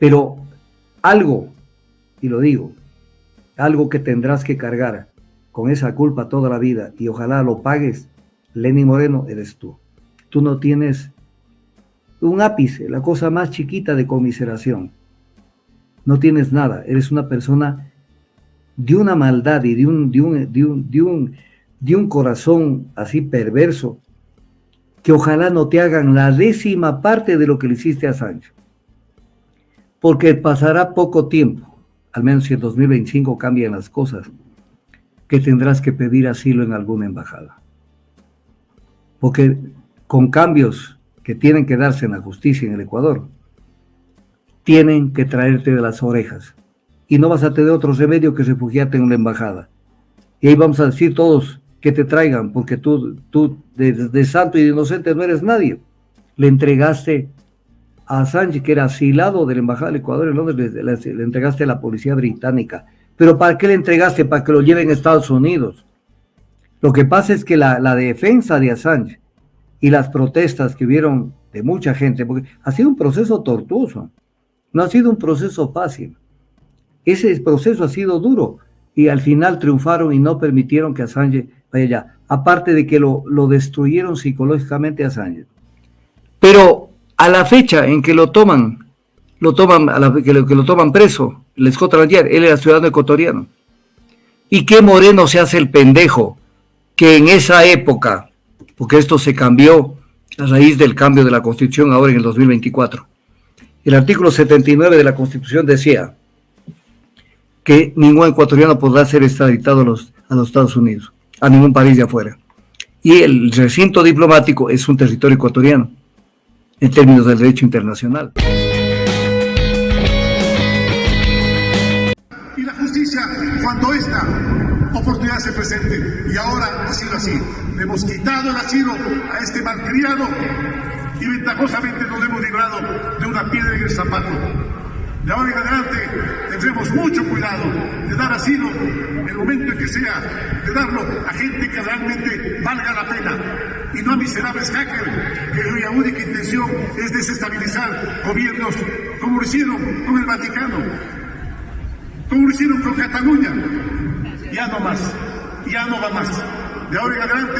Pero algo, y lo digo, algo que tendrás que cargar con esa culpa toda la vida, y ojalá lo pagues, Lenín Moreno, eres tú. Tú no tienes un ápice, la cosa más chiquita de conmiseración. No tienes nada, eres una persona de una maldad y de un corazón así perverso, que ojalá no te hagan la 10ª parte de lo que le hiciste a Sánchez. Porque pasará poco tiempo, al menos si en 2025 cambian las cosas, que tendrás que pedir asilo en alguna embajada. Porque con cambios que tienen que darse en la justicia en el Ecuador, tienen que traerte de las orejas. Y no vas a tener otro remedio que refugiarte en una embajada. Y ahí vamos a decir todos que te traigan, porque tú de santo y de inocente no eres nadie. Le entregaste a Sánchez, que era asilado de la Embajada del Ecuador en Londres, le entregaste a la policía británica. ¿Pero para qué le entregaste? Para que lo lleven a Estados Unidos. Lo que pasa es que la defensa de Assange y las protestas que hubieron de mucha gente, porque ha sido un proceso tortuoso, no ha sido un proceso fácil. Ese proceso ha sido duro y al final triunfaron y no permitieron que Assange vaya allá. Aparte de que lo destruyeron psicológicamente a Assange. Pero a la fecha en que lo toman que lo toman preso, el Scotland Yard, él era ciudadano ecuatoriano. ¿Y qué Moreno se hace el pendejo? Que en esa época, porque esto se cambió a raíz del cambio de la Constitución ahora en el 2024, el artículo 79 de la Constitución decía que ningún ecuatoriano podrá ser extraditado a los Estados Unidos, a ningún país de afuera. Y el recinto diplomático es un territorio ecuatoriano, en términos del derecho internacional. Y la justicia, cuando esta oportunidad se presente, y ahora ha sido así, le hemos quitado el asilo a este malcriado y ventajosamente nos hemos librado de una piedra en el zapato. De ahora en adelante tendremos mucho cuidado de dar asilo en el momento en que sea, de darlo a gente que realmente valga la pena y no a miserables hackers cuya única intención es desestabilizar gobiernos, como lo hicieron con el Vaticano, como lo hicieron con Cataluña. Ya no más, ya no va más. De ahora en adelante,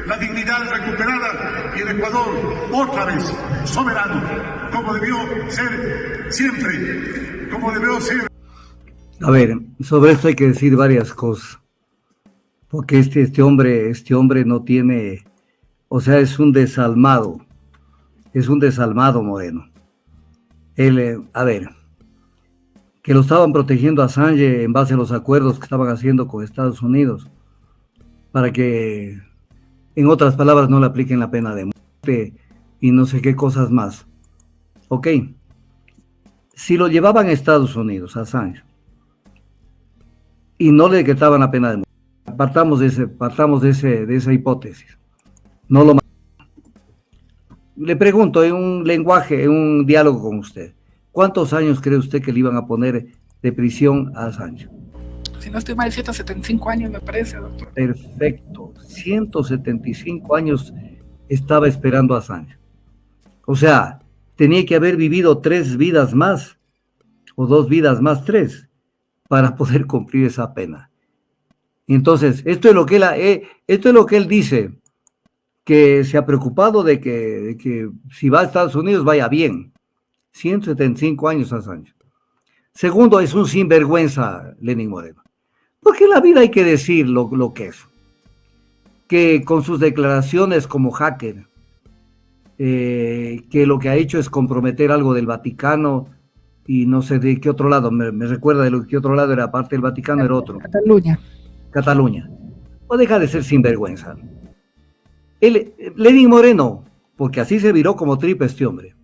la dignidad recuperada y el Ecuador otra vez soberano, como debió ser siempre, como debió ser. A ver, sobre esto hay que decir varias cosas, porque este hombre no tiene, o sea, es un desalmado Moreno. Él, a ver, que lo estaban protegiendo a Assange en base a los acuerdos que estaban haciendo con Estados Unidos, para que, en otras palabras, no le apliquen la pena de muerte y no sé qué cosas más. Ok, si lo llevaban a Estados Unidos, a Assange, y no le decretaban la pena de muerte, partamos de esa hipótesis, no lo mataban. Le pregunto en un lenguaje, en un diálogo con usted, ¿cuántos años cree usted que le iban a poner de prisión a Assange? Si no estoy mal, 175 años me parece, doctor. Perfecto, 175 años estaba esperando a Assange. O sea, tenía que haber vivido 3 vidas más, o 2 vidas más, 3, para poder cumplir esa pena. Entonces, esto es lo que él dice, que se ha preocupado de que si va a Estados Unidos vaya bien. 175 años a Assange. Segundo, es un sinvergüenza Lenín Moreno. Porque en la vida hay que decir lo que es. Que con sus declaraciones como hacker, que lo que ha hecho es comprometer algo del Vaticano y no sé de qué otro lado, me recuerda de qué otro lado era, aparte del Vaticano era otro. Cataluña. O deja de ser sinvergüenza. Lenín Moreno, porque así se viró como tripa este hombre,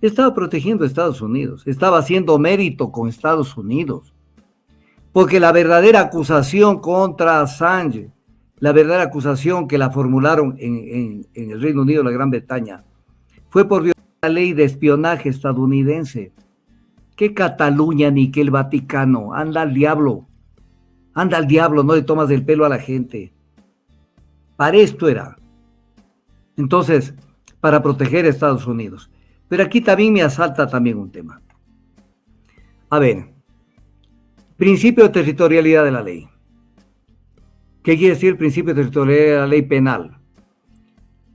estaba protegiendo a Estados Unidos, estaba haciendo mérito con Estados Unidos, porque la verdadera acusación contra Assange, la verdadera acusación que la formularon en el Reino Unido, la Gran Bretaña, fue por violar la ley de espionaje estadounidense. ¿Qué Cataluña ni qué el Vaticano? Anda al diablo, no le tomas del pelo a la gente. Para esto era. Entonces, para proteger a Estados Unidos. Pero aquí también me asalta también un tema. A ver, principio de territorialidad de la ley. ¿Qué quiere decir el principio de territorialidad de la ley penal?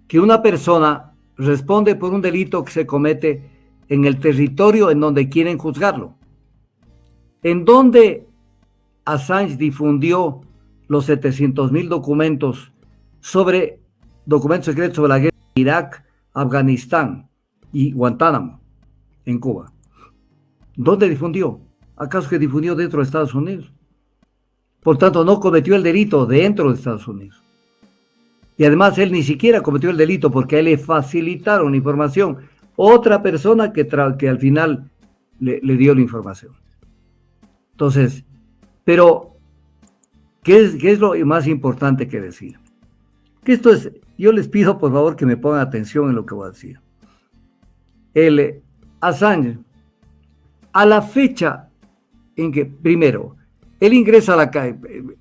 Que una persona responde por un delito que se comete en el territorio en donde quieren juzgarlo. En donde Assange difundió los 700,000 documentos secretos sobre la guerra de Irak, Afganistán y Guantánamo en Cuba. ¿Dónde difundió? ¿Acaso que difundió dentro de Estados Unidos? Por tanto, no cometió el delito dentro de Estados Unidos. Y además él ni siquiera cometió el delito porque a él le facilitaron información otra persona que al final le dio la información. Entonces, pero, ¿qué es lo más importante que decir? Que esto es, yo les pido por favor que me pongan atención en lo que voy a decir. El Assange, a la fecha en que, primero, él ingresa a la calle,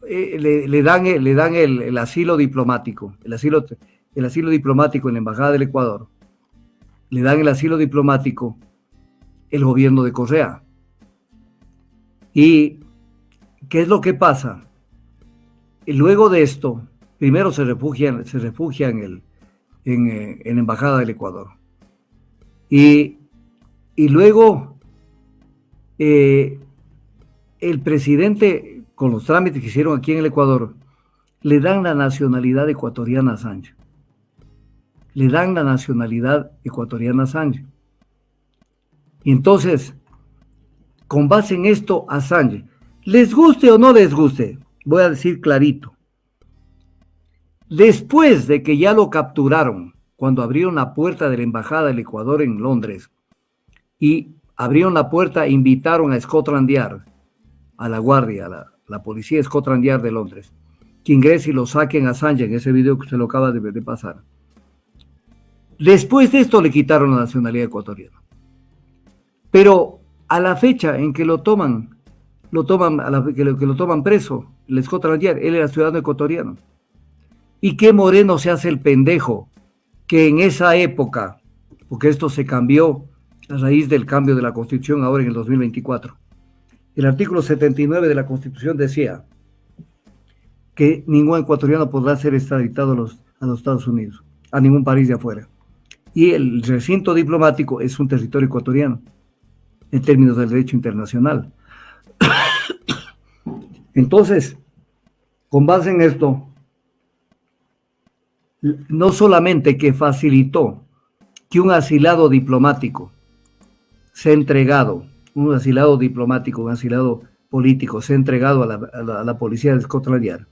le dan el asilo diplomático, el asilo diplomático en la Embajada del Ecuador, le dan el asilo diplomático el gobierno de Correa. ¿Y qué es lo que pasa? Y luego de esto, primero se refugia en la Embajada del Ecuador. Y luego el presidente, con los trámites que hicieron aquí en el Ecuador, le dan la nacionalidad ecuatoriana a Assange. Le dan la nacionalidad ecuatoriana a Assange. Y entonces, con base en esto, Assange, les guste o no les guste, voy a decir clarito, después de que ya lo capturaron, cuando abrieron la puerta de la Embajada del Ecuador en Londres, y abrieron la puerta e invitaron a Scotland Yard, a la guardia, a la policía de Scotland Yard de Londres, que ingrese y lo saquen a Assange en ese video que usted lo acaba de pasar. Después de esto le quitaron la nacionalidad ecuatoriana. Pero a la fecha en que lo toman preso, el Scotland Yard, él era ciudadano ecuatoriano. ¿Y qué Moreno se hace el pendejo? Que en esa época, porque esto se cambió a raíz del cambio de la Constitución ahora en el 2024, el artículo 79 de la Constitución decía que ningún ecuatoriano podrá ser extraditado a los Estados Unidos, a ningún país de afuera. Y el recinto diplomático es un territorio ecuatoriano, en términos del derecho internacional. Entonces, con base en esto, no solamente que facilitó que un asilado diplomático sea entregado, un asilado diplomático, un asilado político sea entregado a la policía de Scotland Yard,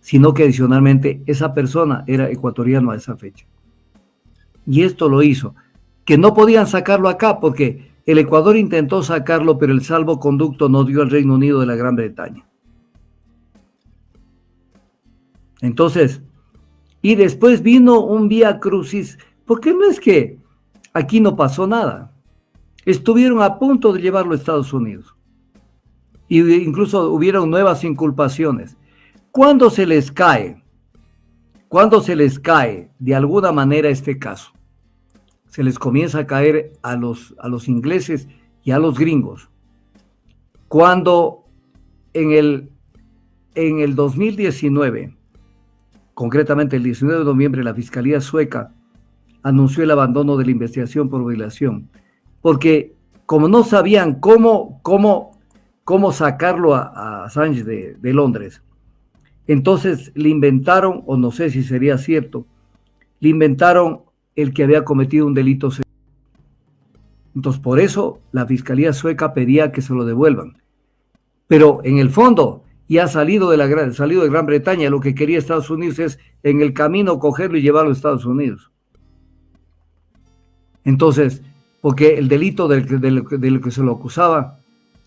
sino que adicionalmente esa persona era ecuatoriano a esa fecha. Y esto lo hizo, que no podían sacarlo acá porque el Ecuador intentó sacarlo, pero el salvoconducto no dio al Reino Unido de la Gran Bretaña. Entonces, y después vino un vía crucis, porque no es que aquí no pasó nada. Estuvieron a punto de llevarlo a Estados Unidos. Y incluso hubieron nuevas inculpaciones. ¿Cuándo se les cae de alguna manera este caso? Se les comienza a caer a los ingleses y a los gringos. Cuando en el 2019, concretamente el 19 de noviembre, la Fiscalía sueca anunció el abandono de la investigación por violación, porque como no sabían cómo sacarlo a Assange de Londres, entonces le inventaron, o no sé si sería cierto, le inventaron el que había cometido un delito. Entonces, por eso la Fiscalía sueca pedía que se lo devuelvan. Pero en el fondo, ya salido de Gran Bretaña, lo que quería Estados Unidos es en el camino cogerlo y llevarlo a Estados Unidos. Entonces, porque el delito del que se lo acusaba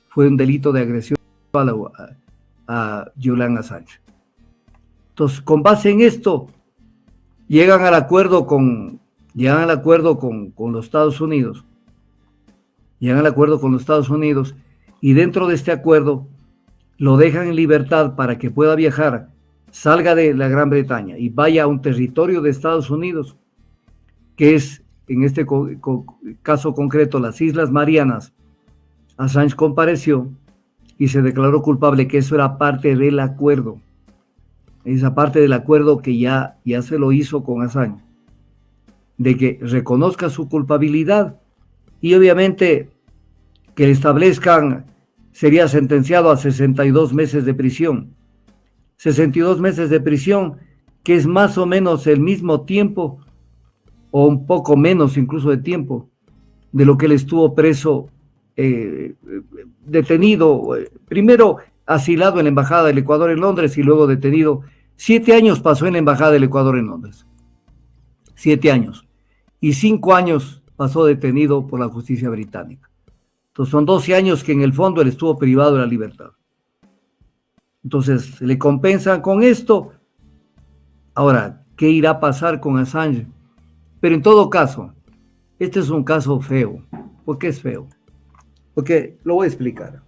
fue un delito de agresión a Julian Assange. Entonces, con base en esto, llegan al acuerdo con los Estados Unidos. Y dentro de este acuerdo lo dejan en libertad para que pueda viajar, salga de la Gran Bretaña y vaya a un territorio de Estados Unidos, que es, en este caso concreto, las Islas Marianas, Assange compareció y se declaró culpable, que eso era parte del acuerdo. Esa parte del acuerdo que ya se lo hizo con Assange, de que reconozca su culpabilidad y obviamente que le establezcan, sería sentenciado a 62 meses de prisión. 62 meses de prisión, que es más o menos el mismo tiempo, o un poco menos incluso de tiempo, de lo que él estuvo preso, detenido, primero asilado en la Embajada del Ecuador en Londres y luego detenido. 7 años pasó en la Embajada del Ecuador en Londres. 7 años. Y 5 años pasó detenido por la justicia británica. Entonces son 12 años que en el fondo él estuvo privado de la libertad. Entonces le compensan con esto. Ahora, ¿qué irá a pasar con Assange? Pero en todo caso, este es un caso feo. ¿Por qué es feo? Porque lo voy a explicar.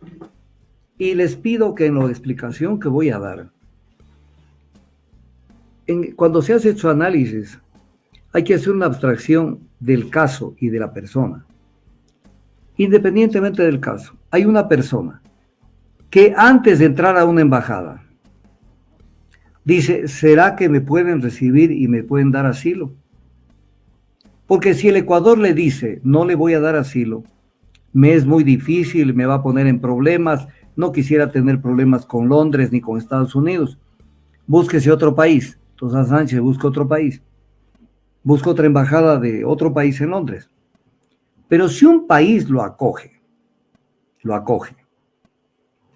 Y les pido que en la explicación que voy a dar, cuando se hace su análisis, hay que hacer una abstracción del caso y de la persona. Independientemente del caso, hay una persona que antes de entrar a una embajada dice, ¿será que me pueden recibir y me pueden dar asilo? Porque si el Ecuador le dice, no le voy a dar asilo, me es muy difícil, me va a poner en problemas, no quisiera tener problemas con Londres ni con Estados Unidos, búsquese otro país. Entonces Assange busca otro país, busca otra embajada de otro país en Londres. Pero si un país lo acoge,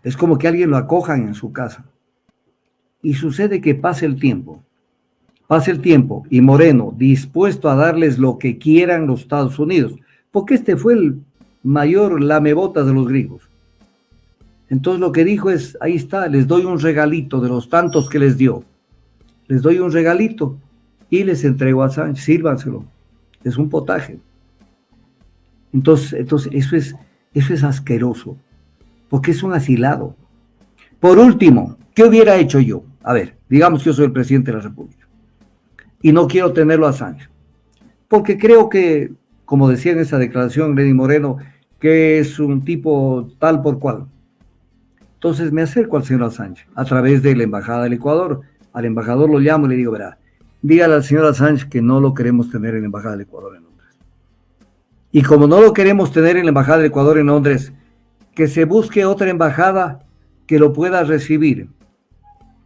es como que alguien lo acojan en su casa. Y sucede que pasa el tiempo y Moreno, dispuesto a darles lo que quieran los Estados Unidos, porque este fue el mayor lamebotas de los gringos. Entonces lo que dijo es, ahí está, les doy un regalito de los tantos que les dio. Les doy un regalito y les entrego a Assange, sírvanselo. Es un potaje. Entonces eso es asqueroso, porque es un asilado. Por último, ¿qué hubiera hecho yo? A ver, digamos que yo soy el presidente de la República y no quiero tenerlo a Assange, porque creo que, como decía en esa declaración Lenín Moreno, que es un tipo tal por cual. Entonces me acerco al señor Assange a través de la Embajada del Ecuador. Al embajador lo llamo y le digo, verá, dígale al señor Assange que no lo queremos tener en la Embajada del Ecuador en Londres. Y como no lo queremos tener en la Embajada del Ecuador en Londres, que se busque otra embajada que lo pueda recibir,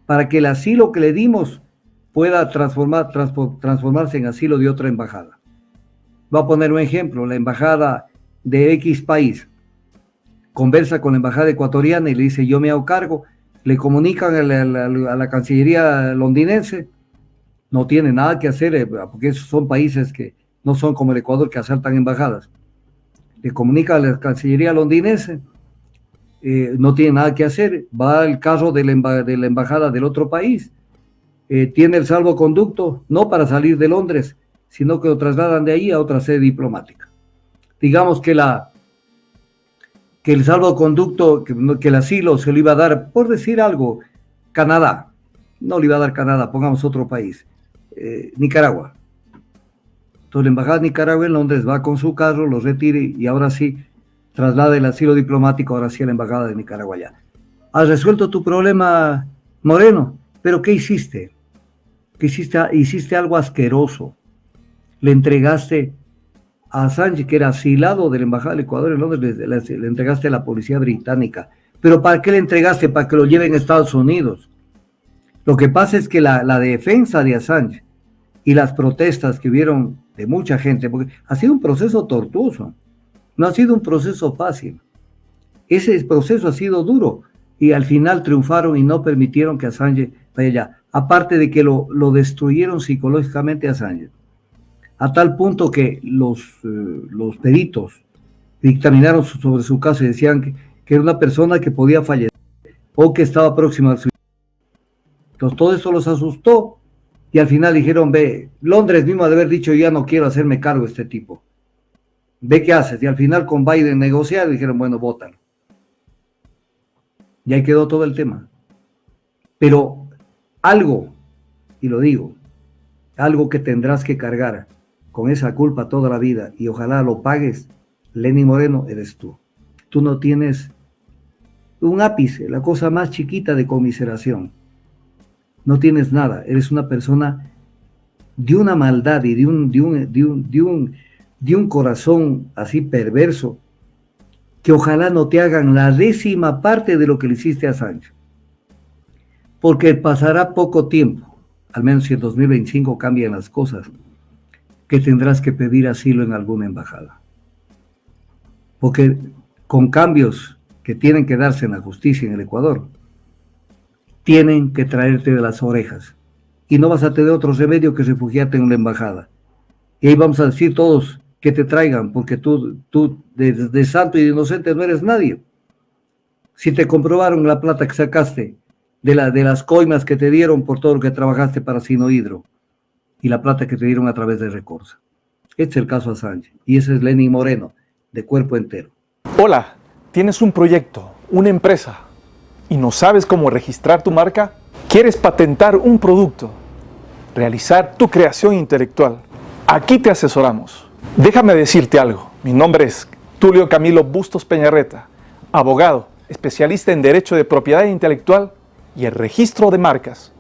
para que el asilo que le dimos pueda transformarse en asilo de otra embajada. Voy a poner un ejemplo, la embajada de X país conversa con la embajada ecuatoriana y le dice, yo me hago cargo, le comunican a la Cancillería londinense, no tiene nada que hacer, porque esos son países que no son como el Ecuador que asaltan embajadas. Le comunica a la Cancillería londinense, no tiene nada que hacer, va al carro de la embajada del otro país, tiene el salvoconducto, no para salir de Londres, sino que lo trasladan de ahí a otra sede diplomática. Digamos que el salvoconducto, que el asilo se lo iba a dar, por decir algo, Canadá, no le iba a dar Canadá, pongamos otro país, Nicaragua. Entonces la embajada de Nicaragua en Londres va con su carro, lo retire y ahora sí traslada el asilo diplomático, ahora sí a la embajada de Nicaragua allá. ¿Has resuelto tu problema, Moreno? ¿Pero qué hiciste? ¿Qué hiciste? Hiciste algo asqueroso. Le entregaste a Assange, que era asilado de la embajada del Ecuador en Londres, le entregaste a la policía británica. ¿Pero para qué le entregaste? Para que lo lleven a Estados Unidos. Lo que pasa es que la defensa de Assange y las protestas que hubieron de mucha gente, porque ha sido un proceso tortuoso, no ha sido un proceso fácil. Ese proceso ha sido duro y al final triunfaron y no permitieron que Assange vaya allá. Aparte de que lo destruyeron psicológicamente a Assange, a tal punto que los peritos dictaminaron sobre su caso y decían que era una persona que podía fallecer o que estaba próxima al suicidio. Entonces todo eso los asustó y al final dijeron, ve, Londres mismo ha de haber dicho, ya no quiero hacerme cargo de este tipo. Ve qué haces. Y al final con Biden negociaron y dijeron, bueno, vótalo. Y ahí quedó todo el tema. Pero algo, y lo digo, algo que tendrás que cargar con esa culpa toda la vida y ojalá lo pagues, Lenín Moreno, eres tú. Tú no tienes un ápice, la cosa más chiquita de conmiseración. No tienes nada, eres una persona de una maldad y de un corazón así perverso, que ojalá no te hagan la 10ª parte de lo que le hiciste a Sancho. Porque pasará poco tiempo, al menos si en 2025 cambian las cosas, que tendrás que pedir asilo en alguna embajada. Porque con cambios que tienen que darse en la justicia en el Ecuador, tienen que traerte de las orejas. Y no vas a tener otro remedio que refugiarte en la embajada. Y ahí vamos a decir todos que te traigan, porque tú de santo y de inocente no eres nadie. Si te comprobaron la plata que sacaste de las coimas que te dieron por todo lo que trabajaste para Sinohidro y la plata que te dieron a través de Recorsa. Este es el caso Assange y ese es Lenín Moreno, de cuerpo entero. Hola, ¿tienes un proyecto, una empresa y no sabes cómo registrar tu marca? ¿Quieres patentar un producto? ¿Realizar tu creación intelectual? Aquí te asesoramos. Déjame decirte algo. Mi nombre es Tulio Camilo Bustos Peñarreta, abogado, especialista en Derecho de Propiedad Intelectual y el registro de marcas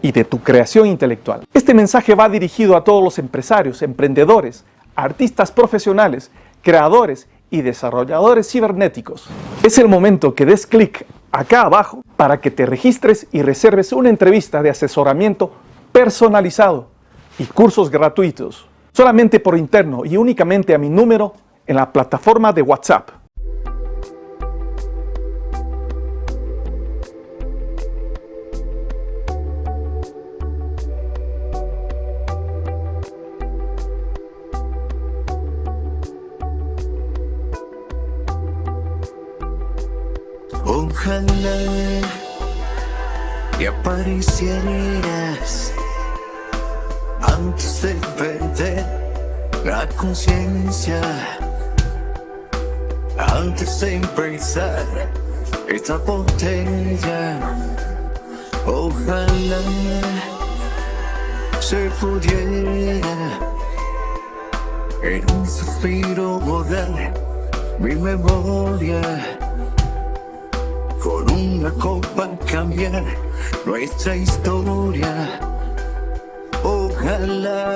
y de tu creación intelectual. Este mensaje va dirigido a todos los empresarios, emprendedores, artistas profesionales, creadores y desarrolladores cibernéticos. Es el momento que des clic acá abajo para que te registres y reserves una entrevista de asesoramiento personalizado y cursos gratuitos, solamente por interno y únicamente a mi número en la plataforma de WhatsApp. Ojalá y aparecieras antes de perder la conciencia, antes de empezar esta botella. Ojalá se pudiera en un suspiro borrar mi memoria, con una copa cambiar nuestra historia. Ojalá.